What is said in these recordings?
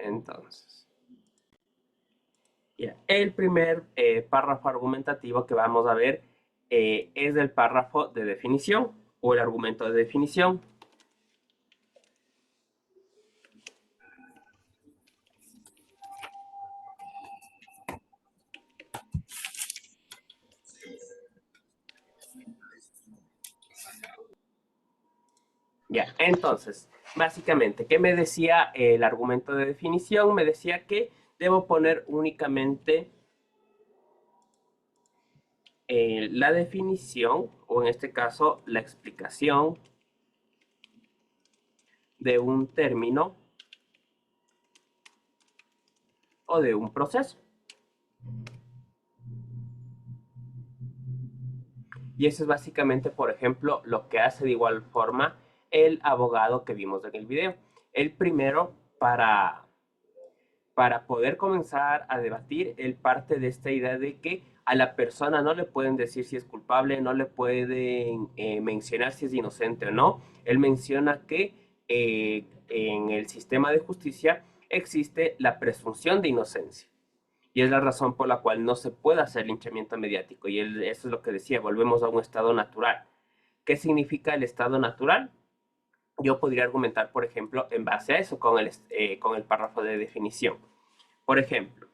Entonces, ya, el primer párrafo argumentativo que vamos a ver es el párrafo de definición o el argumento de definición. Ya, entonces, básicamente, ¿qué me decía el argumento de definición? Me decía que debo poner únicamente la definición, o en este caso, la explicación de un término o de un proceso. Y eso es básicamente, por ejemplo, lo que hace de igual forma el abogado que vimos en el video. El primero, para poder comenzar a debatir, él parte de esta idea de que a la persona no le pueden decir si es culpable, no le pueden mencionar si es inocente o no. Él menciona que en el sistema de justicia existe la presunción de inocencia. Y es la razón por la cual no se puede hacer linchamiento mediático. Y eso es lo que decía, volvemos a un estado natural. ¿Qué significa el estado natural? Yo podría argumentar, por ejemplo, en base a eso, con el párrafo de definición. Por ejemplo,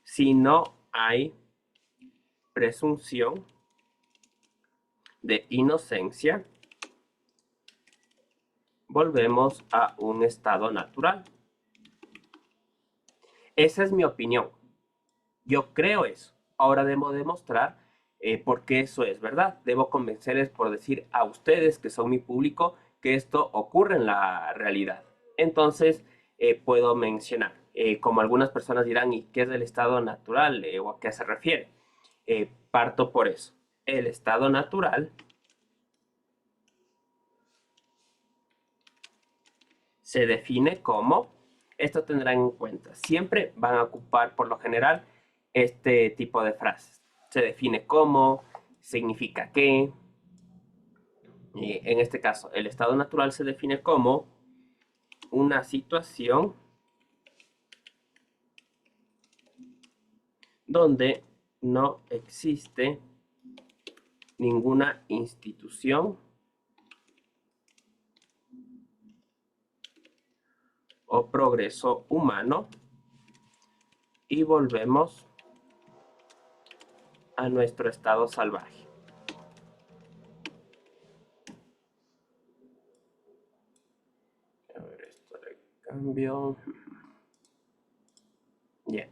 si no hay presunción de inocencia, volvemos a un estado natural. Esa es mi opinión. Yo creo eso. Ahora debo demostrar por qué eso es verdad. Debo convencerles por decir a ustedes, que son mi público, que esto ocurre en la realidad. Entonces, puedo mencionar, como algunas personas dirán, ¿y qué es el estado natural? ¿O a qué se refiere? Parto por eso. El estado natural se define como, esto tendrán en cuenta, siempre van a ocupar por lo general este tipo de frases. Se define como, significa que, en este caso, el estado natural se define como una situación donde no existe ninguna institución o progreso humano y volvemos a nuestro estado salvaje. A ver, esto le cambio. Bien.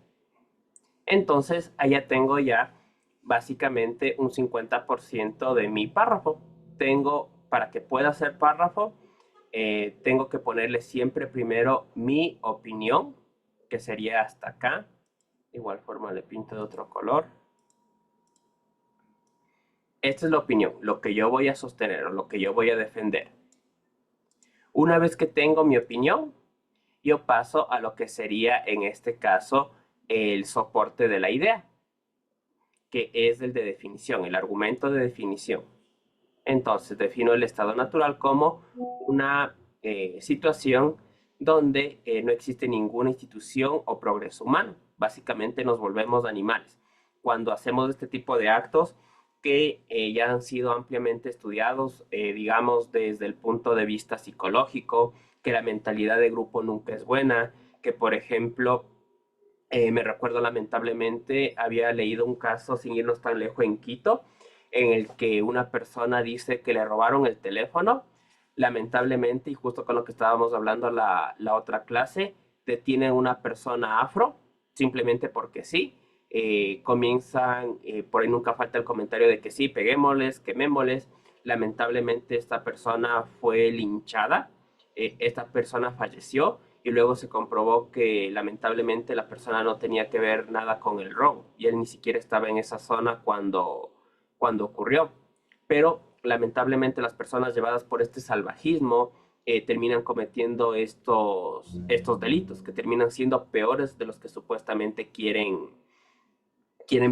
Entonces, allá tengo ya básicamente un 50% de mi párrafo. Tengo, para que pueda ser párrafo, tengo que ponerle siempre primero mi opinión, que sería hasta acá. De igual forma le pinto de otro color. Esta es la opinión, lo que yo voy a sostener o lo que yo voy a defender. Una vez que tengo mi opinión, yo paso a lo que sería en este caso el soporte de la idea, que es el de definición, el argumento de definición. Entonces, defino el estado natural como una situación donde no existe ninguna institución o progreso humano. Básicamente nos volvemos animales. Cuando hacemos este tipo de actos que ya han sido ampliamente estudiados, digamos, desde el punto de vista psicológico, que la mentalidad de grupo nunca es buena, que por ejemplo, me recuerdo lamentablemente, había leído un caso, sin irnos tan lejos, en Quito, en el que una persona dice que le robaron el teléfono. Lamentablemente, y justo con lo que estábamos hablando la otra clase, detienen una persona afro, simplemente porque sí. Comienzan, por ahí nunca falta el comentario de que sí, peguémosles, quemémosles. Lamentablemente esta persona fue linchada, esta persona falleció y luego se comprobó que lamentablemente la persona no tenía que ver nada con el robo y él ni siquiera estaba en esa zona cuando ocurrió. Pero lamentablemente las personas llevadas por este salvajismo terminan cometiendo estos delitos que terminan siendo peores de los que supuestamente quieren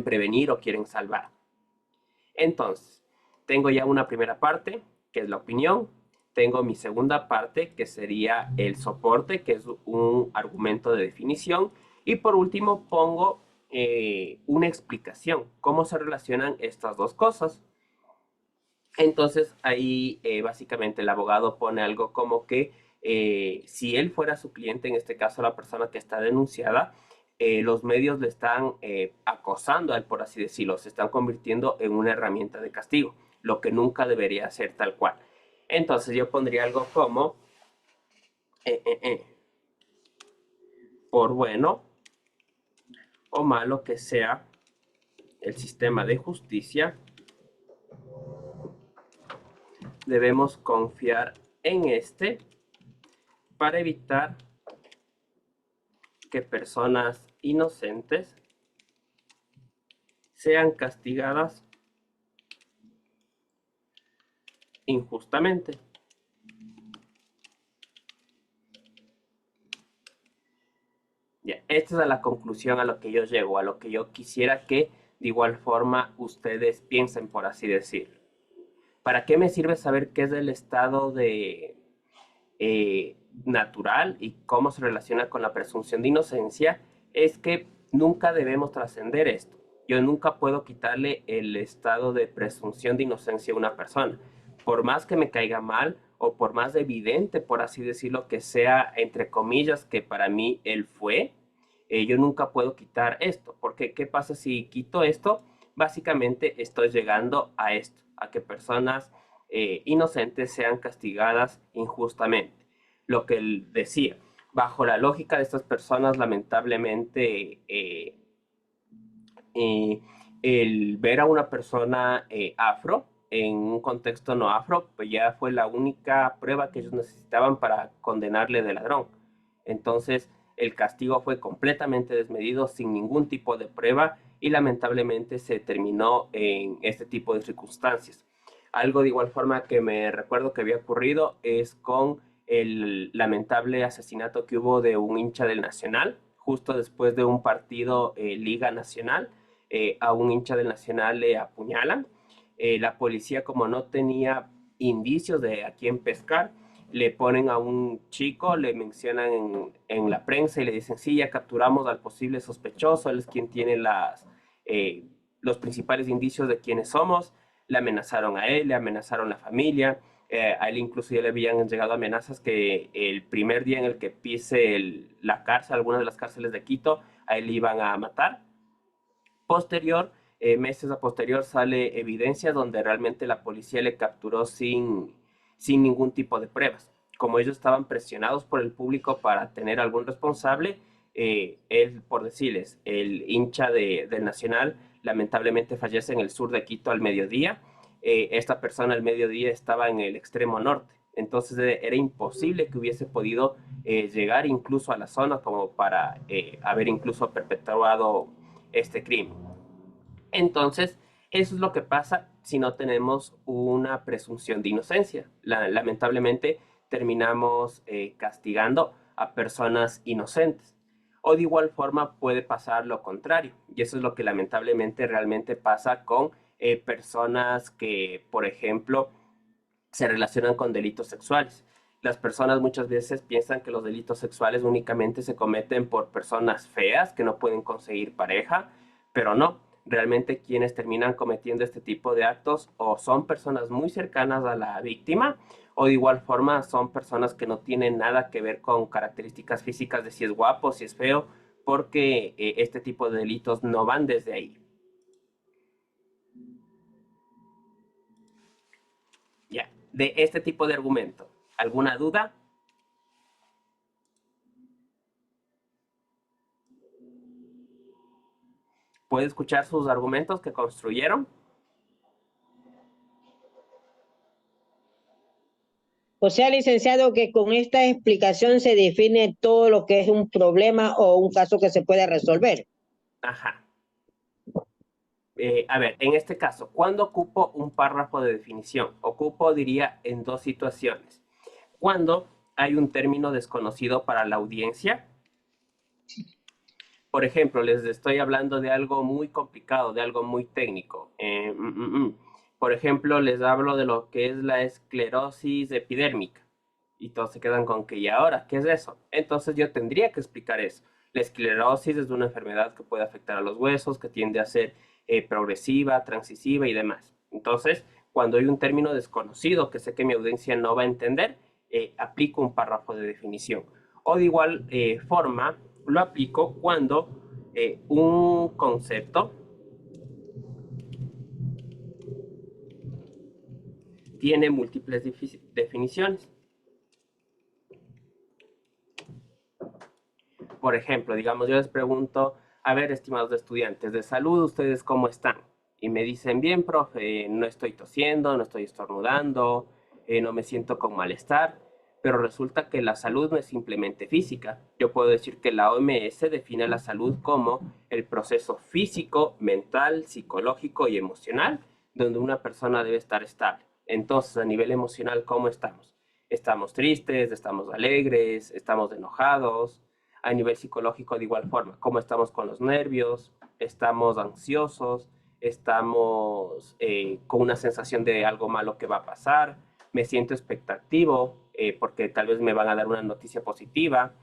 prevenir o quieren salvar. Entonces, tengo ya una primera parte, que es la opinión. tengo mi segunda parte, que sería el soporte, que es un argumento de definición. Y por último, pongo una explicación, cómo se relacionan estas dos cosas. Entonces ahí básicamente el abogado pone algo como que si él fuera su cliente, en este caso la persona que está denunciada, los medios le están acosando a él, por así decirlo, se están convirtiendo en una herramienta de castigo, lo que nunca debería ser tal cual. Entonces yo pondría algo como, eh, eh, eh, por bueno o malo que sea el sistema de justicia, debemos confiar en este para evitar que personas inocentes sean castigadas injustamente. Ya, esta es la conclusión a lo que yo llego, a lo que yo quisiera que de igual forma ustedes piensen, por así decirlo. ¿Para qué me sirve saber qué es el estado de natural y cómo se relaciona con la presunción de inocencia? Es que nunca debemos trascender esto. Yo nunca puedo quitarle el estado de presunción de inocencia a una persona. Por más que me caiga mal o por más evidente, por así decirlo, que sea, entre comillas, que para mí él fue, yo nunca puedo quitar esto. Porque, ¿qué pasa si quito esto? Básicamente estoy llegando a esto, a que personas inocentes sean castigadas injustamente. Lo que él decía, bajo la lógica de estas personas, lamentablemente, eh, el ver a una persona afro en un contexto no afro, pues ya fue la única prueba que ellos necesitaban para condenarle de ladrón. Entonces, el castigo fue completamente desmedido, sin ningún tipo de prueba, y lamentablemente se terminó en este tipo de circunstancias. Algo de igual forma que me recuerdo que había ocurrido es con el lamentable asesinato que hubo de un hincha del Nacional, justo después de un partido Liga Nacional. A un hincha del Nacional le apuñalan. La policía, como no tenía indicios de a quién pescar, le ponen a un chico, le mencionan en la prensa y le dicen, sí, ya capturamos al posible sospechoso, él es quien tiene los principales indicios de quiénes somos. Le amenazaron a él, le amenazaron a la familia. A él incluso ya le habían llegado amenazas que el primer día en el que pise la cárcel, algunas de las cárceles de Quito, a él iban a matar. Posterior, meses a posterior, sale evidencia donde realmente la policía le capturó sin ningún tipo de pruebas. Como ellos estaban presionados por el público para tener algún responsable, él, por decirles, el hincha del Nacional lamentablemente fallece en el sur de Quito al mediodía. Esta persona al mediodía estaba en el extremo norte. Entonces era imposible que hubiese podido llegar incluso a la zona como para haber incluso perpetuado este crimen. Entonces, eso es lo que pasa si no tenemos una presunción de inocencia. Lamentablemente, terminamos castigando a personas inocentes. O de igual forma puede pasar lo contrario. Y eso es lo que lamentablemente realmente pasa con personas que, por ejemplo, se relacionan con delitos sexuales. Las personas muchas veces piensan que los delitos sexuales únicamente se cometen por personas feas que no pueden conseguir pareja, pero no. Realmente quienes terminan cometiendo este tipo de actos o son personas muy cercanas a la víctima o de igual forma son personas que no tienen nada que ver con características físicas de si es guapo, si es feo, porque este tipo de delitos no van desde ahí. Ya, de este tipo de argumento. ¿Alguna duda? ¿Puede escuchar sus argumentos que construyeron? O sea, licenciado, que con esta explicación se define todo lo que es un problema o un caso que se puede resolver. Ajá. A ver, en este caso, ¿cuándo ocupo un párrafo de definición? Ocupo, diría, en dos situaciones. Cuando hay un término desconocido para la audiencia. Por ejemplo, les estoy hablando de algo muy complicado, de algo muy técnico. Por ejemplo, les hablo de lo que es la esclerosis epidérmica y todos se quedan con que, ¿y ahora qué es eso? Entonces yo tendría que explicar eso. La esclerosis es una enfermedad que puede afectar a los huesos, que tiende a ser progresiva, transisiva y demás. Entonces, cuando hay un término desconocido que sé que mi audiencia no va a entender, aplico un párrafo de definición. O de igual forma, lo aplico cuando un concepto tiene múltiples definiciones. Por ejemplo, digamos, yo les pregunto, a ver, estimados estudiantes de salud, ¿ustedes cómo están? Y me dicen, bien, profe, no estoy tosiendo, no estoy estornudando, no me siento con malestar, pero resulta que la salud no es simplemente física. Yo puedo decir que la OMS define la salud como el proceso físico, mental, psicológico y emocional, donde una persona debe estar estable. Entonces, a nivel emocional, ¿cómo estamos? ¿Estamos tristes? ¿Estamos alegres? ¿Estamos enojados? A nivel psicológico de igual forma, cómo estamos con los nervios, estamos ansiosos, estamos con una sensación de algo malo que va a pasar, me siento expectativo porque tal vez me van a dar una noticia positiva,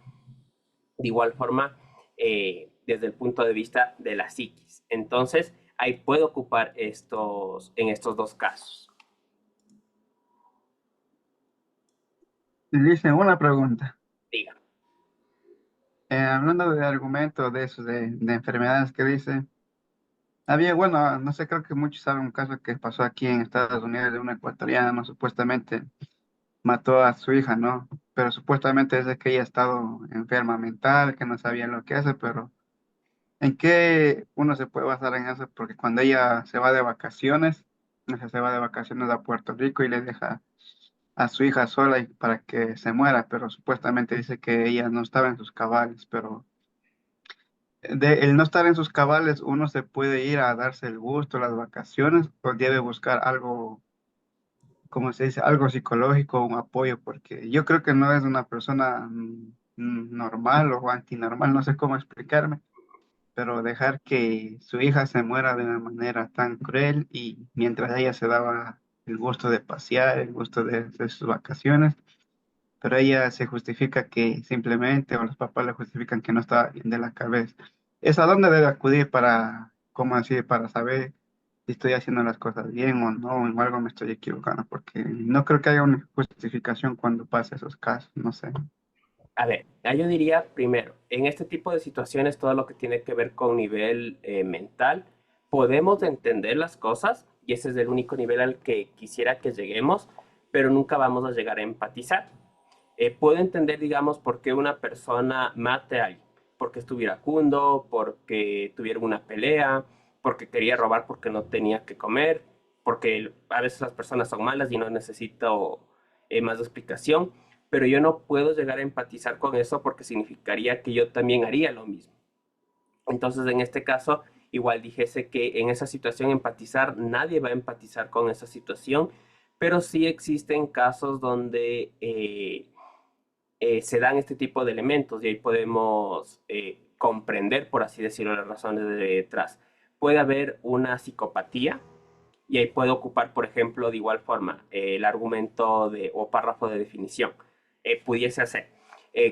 de igual forma desde el punto de vista de la psiquis. Entonces, ahí puedo ocupar en estos dos casos. Dice una pregunta. Diga. Hablando de argumentos de esos, de enfermedades que dice, había, bueno, no sé, creo que muchos saben un caso que pasó aquí en Estados Unidos de una ecuatoriana, ¿no? Supuestamente mató a su hija, ¿no? Pero supuestamente es de que ella ha estado enferma mental, que no sabía lo que hace, pero ¿en qué uno se puede basar en eso? Porque cuando ella se va de vacaciones, o sea, se va de vacaciones a Puerto Rico y le deja a su hija sola y para que se muera, pero supuestamente dice que ella no estaba en sus cabales, pero de el no estar en sus cabales, uno se puede ir a darse el gusto, las vacaciones, o debe buscar algo, como se dice, algo psicológico, un apoyo, porque yo creo que no es una persona normal o antinormal, no sé cómo explicarme, pero dejar que su hija se muera de una manera tan cruel y mientras ella se daba el gusto de pasear, el gusto de sus vacaciones, pero ella se justifica que simplemente, o los papás le justifican que no está bien de la cabeza. ¿Es a dónde debe acudir para, cómo decir, para saber si estoy haciendo las cosas bien o no, o en algo me estoy equivocando? Porque no creo que haya una justificación cuando pasa esos casos, no sé. A ver, yo diría primero, en este tipo de situaciones, todo lo que tiene que ver con nivel mental, podemos entender las cosas y ese es el único nivel al que quisiera que lleguemos, pero nunca vamos a llegar a empatizar. Puedo entender, digamos, por qué una persona mate a alguien, porque estuvo iracundo, porque tuvieron una pelea, porque quería robar porque no tenía que comer, porque a veces las personas son malas y no necesito más explicación, pero yo no puedo llegar a empatizar con eso porque significaría que yo también haría lo mismo. Entonces, en este caso, igual dijese que en esa situación empatizar, nadie va a empatizar con esa situación, pero sí existen casos donde se dan este tipo de elementos y ahí podemos comprender, por así decirlo, las razones de detrás. Puede haber una psicopatía y ahí puede ocupar, por ejemplo, de igual forma, el argumento o párrafo de definición. Pudiese hacer.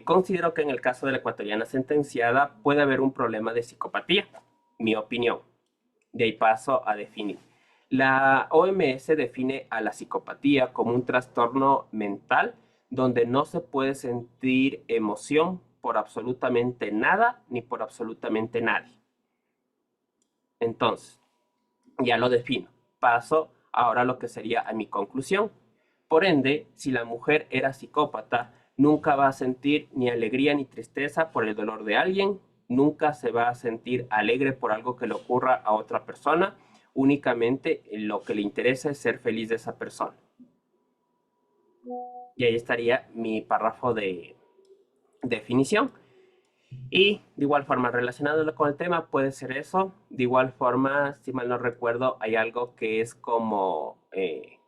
Considero que en el caso de la ecuatoriana sentenciada puede haber un problema de psicopatía, mi opinión. De ahí paso a definir. La OMS define a la psicopatía como un trastorno mental donde no se puede sentir emoción por absolutamente nada ni por absolutamente nadie. Entonces, ya lo defino. Paso ahora a lo que sería a mi conclusión. Por ende, si la mujer era psicópata, nunca va a sentir ni alegría ni tristeza por el dolor de alguien, nunca se va a sentir alegre por algo que le ocurra a otra persona, únicamente lo que le interesa es ser feliz de esa persona. Y ahí estaría mi párrafo de definición. Y de igual forma, relacionándolo con el tema, puede ser eso. De igual forma, si mal no recuerdo, hay algo que es como el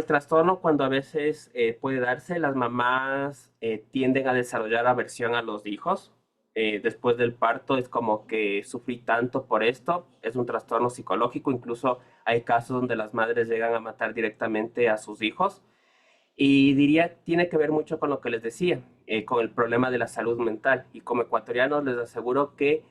trastorno cuando a veces puede darse, las mamás tienden a desarrollar aversión a los hijos. después del parto es como que sufrí tanto por esto, es un trastorno psicológico, incluso hay casos donde las madres llegan a matar directamente a sus hijos y diría, tiene que ver mucho con lo que les decía, con el problema de la salud mental. Y como ecuatorianos les aseguro que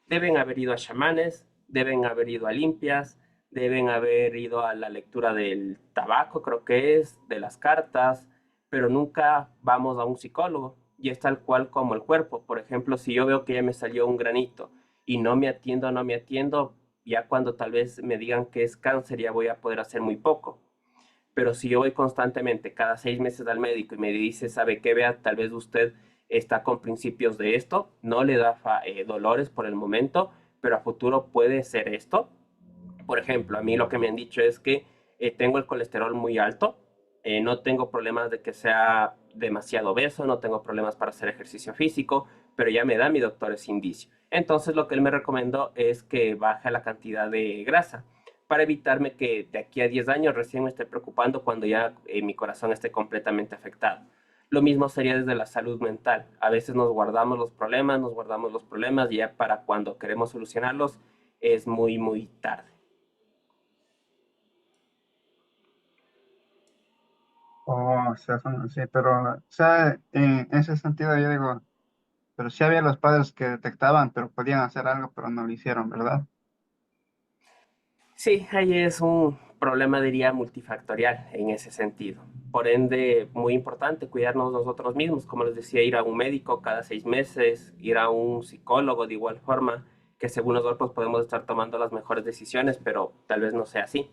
deben haber ido a chamanes, deben haber ido a limpias, deben haber ido a la lectura del tabaco, creo que es, de las cartas, pero nunca vamos a un psicólogo. Y es tal cual como el cuerpo. Por ejemplo, si yo veo que ya me salió un granito y no me atiendo, ya cuando tal vez me digan que es cáncer, ya voy a poder hacer muy poco. Pero si yo voy constantemente cada 6 meses al médico y me dice, sabe qué, vea, tal vez usted está con principios de esto, no le da dolores por el momento, pero a futuro puede ser esto. Por ejemplo, a mí lo que me han dicho es que tengo el colesterol muy alto, no tengo problemas de que sea demasiado obeso, no tengo problemas para hacer ejercicio físico, pero ya me da mi doctor ese indicio. Entonces lo que él me recomendó es que baje la cantidad de grasa para evitarme que de aquí a 10 años recién me esté preocupando cuando ya mi corazón esté completamente afectado. Lo mismo sería desde la salud mental. A veces nos guardamos los problemas y ya para cuando queremos solucionarlos es muy, muy tarde. O sea, sí, pero, o sea, en ese sentido yo digo, pero sí había los padres que detectaban, pero podían hacer algo, pero no lo hicieron, ¿verdad? Sí, ahí es un problema, diría, multifactorial en ese sentido. Por ende, muy importante cuidarnos nosotros mismos, como les decía, ir a un médico cada 6 meses, ir a un psicólogo de igual forma, que según nosotros podemos estar tomando las mejores decisiones, pero tal vez no sea así.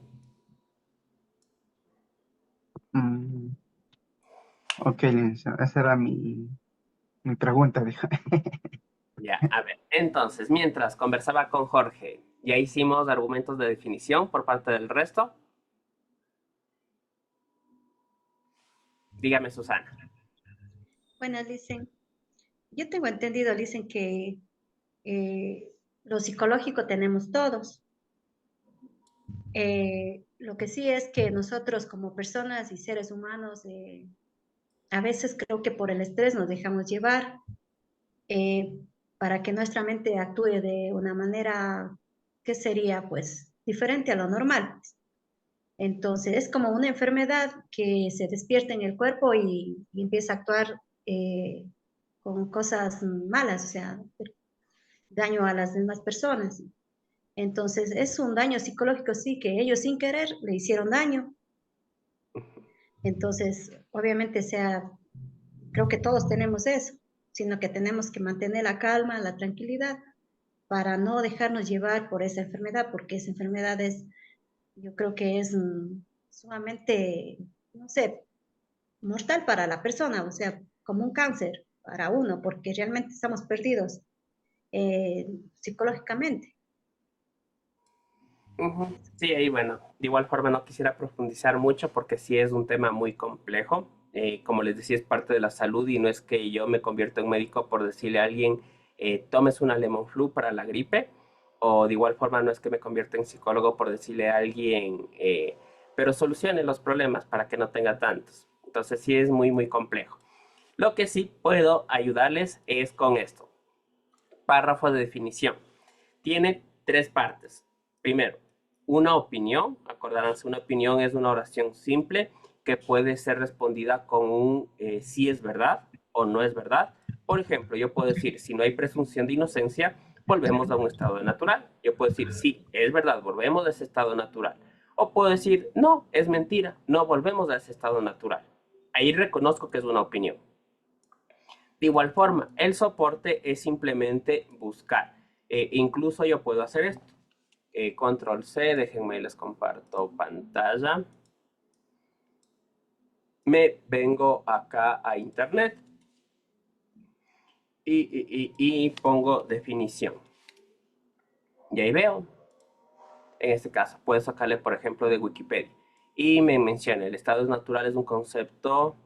Mm, ok, licenciado, esa era mi pregunta, dije. Ya, a ver. Entonces, mientras conversaba con Jorge, ya hicimos argumentos de definición por parte del resto. Dígame, Susana. Bueno, dicen, yo tengo entendido, dicen que lo psicológico tenemos todos. Lo que sí es que nosotros como personas y seres humanos, a veces creo que por el estrés nos dejamos llevar eh, para que nuestra mente actúe de una manera que sería pues diferente a lo normal. Entonces es como una enfermedad que se despierta en el cuerpo y empieza a actuar con cosas malas, o sea, daño a las demás personas. Entonces es un daño psicológico, sí, que ellos sin querer le hicieron daño. Entonces, obviamente, sea, creo que todos tenemos eso, sino que tenemos que mantener la calma, la tranquilidad, para no dejarnos llevar por esa enfermedad, porque esa enfermedad es, yo creo que es sumamente, no sé, mortal para la persona, o sea, como un cáncer para uno, porque realmente estamos perdidos psicológicamente. Ujú. Sí, ahí bueno, de igual forma no quisiera profundizar mucho porque sí es un tema muy complejo. Como les decía, es parte de la salud y no es que yo me convierta en médico por decirle a alguien, tomes una lemon flu para la gripe, o de igual forma no es que me convierta en psicólogo por decirle a alguien, pero solucione los problemas para que no tenga tantos. Entonces sí es muy, muy complejo. Lo que sí puedo ayudarles es con esto. Párrafo de definición. Tiene tres partes. Primero, una opinión. Acordaránse, una opinión es una oración simple que puede ser respondida con un sí es verdad o no es verdad. Por ejemplo, yo puedo decir, si no hay presunción de inocencia, volvemos a un estado natural. Yo puedo decir, sí, es verdad, volvemos a ese estado natural. O puedo decir, no, es mentira, no volvemos a ese estado natural. Ahí reconozco que es una opinión. De igual forma, el soporte es simplemente buscar. Incluso yo puedo hacer esto. Control C, déjenme les comparto pantalla. Me vengo acá a internet y pongo definición. Y ahí veo, en este caso, puedo sacarle, por ejemplo, de Wikipedia. Y me menciona, el estado natural es un concepto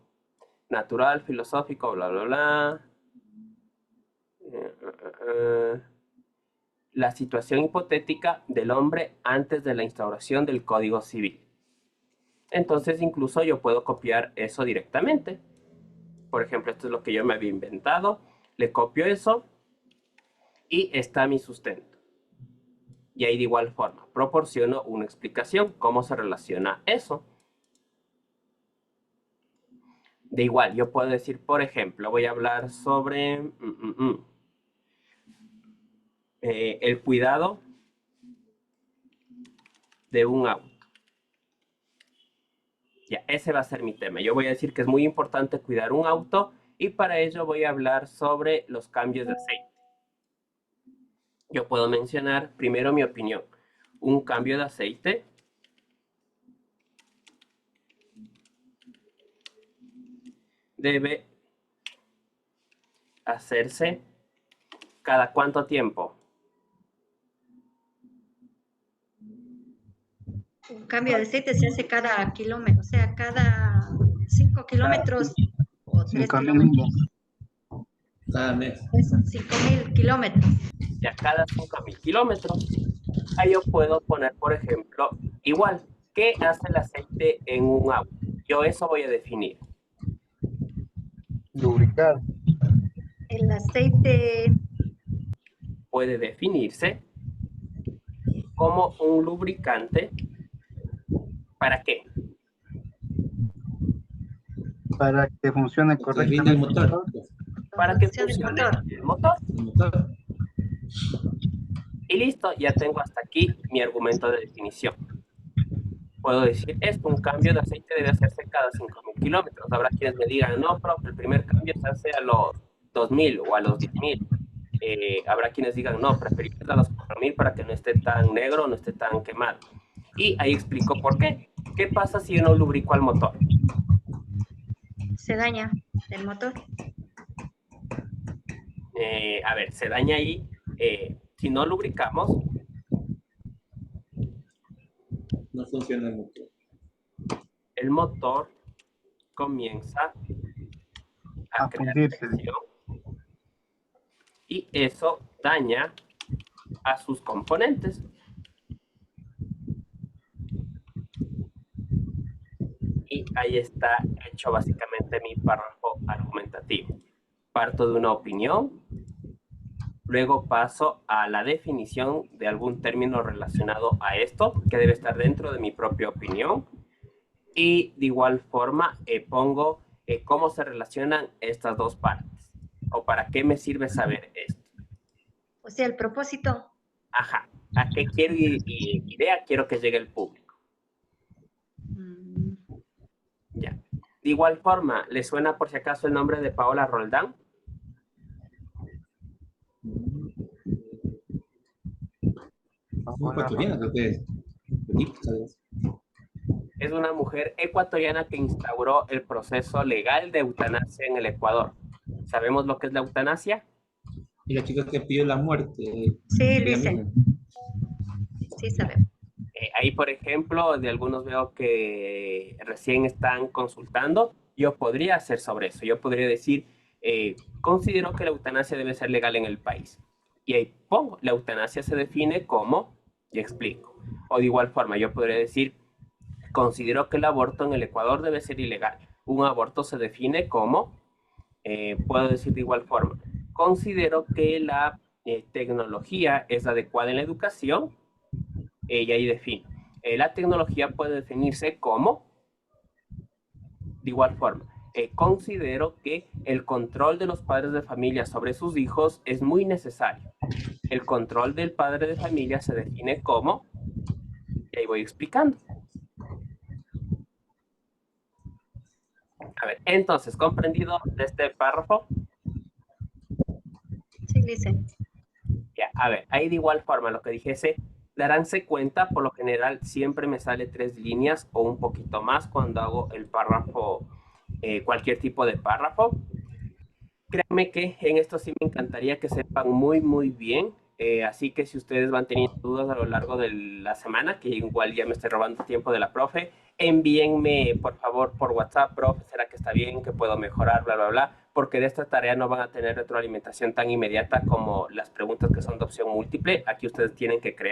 natural, filosófico, bla, bla, bla. La situación hipotética del hombre antes de la instauración del Código Civil. Entonces incluso yo puedo copiar eso directamente. Por ejemplo, esto es lo que yo me había inventado. Le copio eso y está mi sustento. Y ahí de igual forma proporciono una explicación, cómo se relaciona eso. De igual, yo puedo decir, por ejemplo, voy a hablar sobre el cuidado de un auto. Ya, ese va a ser mi tema. Yo voy a decir que es muy importante cuidar un auto y para ello voy a hablar sobre los cambios de aceite. Yo puedo mencionar primero mi opinión. Un cambio de aceite debe hacerse cada cuánto tiempo. Un cambio de aceite se hace cada kilómetro, o sea, cada 5 kilómetros o 3 5.000 kilómetros. millas. Cada mes. Eso, 5.000 kilómetros. Ya cada 5.000 kilómetros. Ahí yo puedo poner, por ejemplo, igual, ¿qué hace el aceite en un auto? Yo eso voy a definir. Lubricar. El aceite Puede definirse como un lubricante. ¿Para qué? Para que funcione Que rinda correctamente. el motor. Para que funciona el funcione motor. el motor. El motor. Y listo, ya tengo hasta aquí mi argumento de definición. Puedo decir esto, un cambio de aceite debe hacerse cada 5.000 kilómetros. Habrá quienes me digan, no, profe, el primer cambio se hace a los 2.000 o a los 10.000. Habrá quienes digan, no, preferible a los 4.000 para que no esté tan negro, no esté tan quemado. Y ahí explico por qué. ¿Qué pasa si yo no lubrico al motor? se daña el motor. A ver, se daña ahí. Si no lubricamos, No funciona el motor. el motor comienza a A crear fundirse. presión y eso daña a sus componentes. Y ahí está hecho básicamente mi párrafo argumentativo. Parto de una opinión, luego paso a la definición de algún término relacionado a esto, que debe estar dentro de mi propia opinión. Y de igual forma pongo cómo se relacionan estas dos partes. O para qué me sirve saber esto. O sea, el propósito. Ajá, ¿a qué quiero idea quiero que llegue el público? Ya. De igual forma, ¿le suena por si acaso el nombre de Paola Roldán? Ecuatoriana, creo que es. Es una mujer ecuatoriana que instauró el proceso legal de eutanasia en el Ecuador. ¿Sabemos lo que es la eutanasia? Y la chica que pidió la muerte. Sí, ella dicen. misma. Sí, sabemos. Ahí, por ejemplo, de algunos veo que recién están consultando. Yo podría hacer sobre eso. Yo podría decir, considero que la eutanasia debe ser legal en el país. Y ahí pongo, la eutanasia se define como, y explico. O de igual forma, yo podría decir, considero que el aborto en el Ecuador debe ser ilegal. Un aborto se define como, puedo decir de igual forma, considero que la tecnología es adecuada en la educación, y ahí defino. La tecnología puede definirse como, de igual forma, considero que el control de los padres de familia sobre sus hijos es muy necesario. El control del padre de familia se define como, y ahí voy explicando. A ver, entonces, ¿comprendido de este párrafo? Sí, dicen. Ya, a ver, ahí de igual forma lo que dijese, daránse cuenta, por lo general siempre me sale 3 líneas o un poquito más cuando hago el párrafo, cualquier tipo de párrafo. Créanme que en esto sí me encantaría que sepan muy bien, así que si ustedes van teniendo dudas a lo largo de la semana, que igual ya me estoy robando tiempo de la profe, envíenme por favor por WhatsApp, profe, ¿será que está bien? ¿Que puedo mejorar? Bla, bla, bla, porque de esta tarea no van a tener retroalimentación tan inmediata como las preguntas que son de opción múltiple. Aquí ustedes tienen que crear